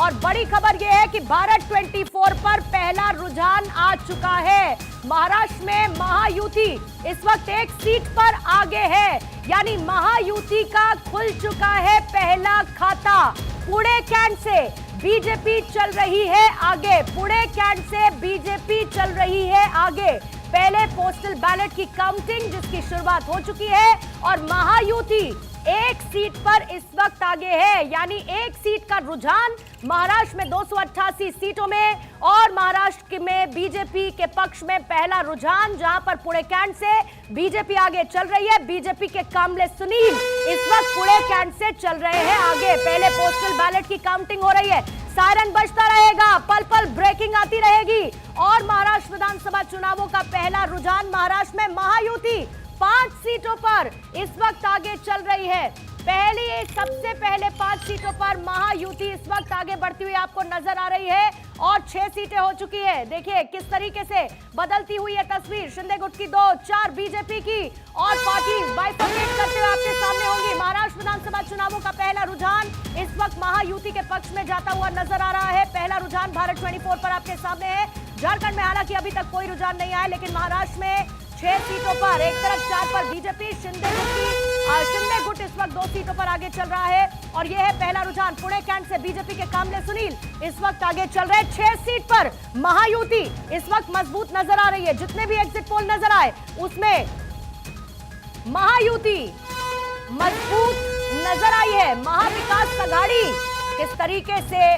और बड़ी खबर यह है कि भारत 24 पर पहला रुझान आ चुका है। महाराष्ट्र में महायुति इस वक्त एक सीट पर आगे है, यानी महायुति का खुल चुका है पहला खाता। पुणे कैंट से बीजेपी चल रही है आगे, पुणे कैंट से बीजेपी चल रही है आगे। पहले पोस्टल बैलेट की काउंटिंग जिसकी शुरुआत हो चुकी है और महायुति एक सीट पर इस वक्त आगे है, यानी एक सीट का रुझान महाराष्ट्र में 288 सीटों में और महाराष्ट्र में बीजेपी के पक्ष में पहला रुझान, जहां पर पुणे कैंट से बीजेपी आगे चल रही है। बीजेपी के कामले सुनील इस वक्त पुणे कैंट से चल रहे हैं आगे। पहले पोस्टल बैलेट की काउंटिंग हो रही है, सायरन बजता रहेगा, पल पल ब्रेकिंग आती रहेगी और महाराष्ट्र विधानसभा चुनावों का पहला रुझान महाराष्ट्र में महायुति 5 सीटों पर इस वक्त आगे चल रही है। सबसे पहले 5 सीटों पर महायुति इस वक्त आगे बढ़ती हुई आपको नजर आ रही है और 6 सीटें हो चुकी है। देखिए किस तरीके से बदलती हुई है तस्वीर। शिंदे गुट की 2, 4 बीजेपी की और पार्टीज बाइफरकेट करते हुए आपके सामने होंगी। महाराष्ट्र विधानसभा चुनावों का पहला रुझान इस वक्त महायुति के पक्ष में जाता हुआ नजर आ रहा है। पहला रुझान भारत 24 पर आपके सामने है। झारखंड में हालांकि अभी तक कोई रुझान नहीं आया, लेकिन महाराष्ट्र में 6 सीटों पर, एक तरफ 4 पर बीजेपी, शिंदे गुट इस वक्त 2 सीटों पर आगे चल रहा है और यह है पहला रुझान। पुणे कैंट से बीजेपी के कामले सुनील इस वक्त आगे चल रहे हैं। 6 सीट पर महायुति इस वक्त मजबूत नजर आ रही है। जितने भी एग्जिट पोल नजर आए उसमें महायुति मजबूत नजर आई है। महाविकास आघाड़ी किस तरीके से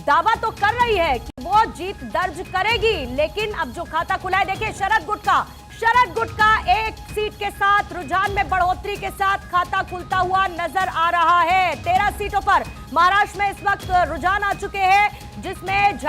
दावा तो कर रही है कि वो जीत दर्ज करेगी, लेकिन अब जो खाता खुला है, देखिए शरद गुट का एक सीट के साथ रुझान में बढ़ोतरी के साथ खाता खुलता हुआ नजर आ रहा है। 13 सीटों पर महाराष्ट्र में इस वक्त रुझान आ चुके हैं, जिसमें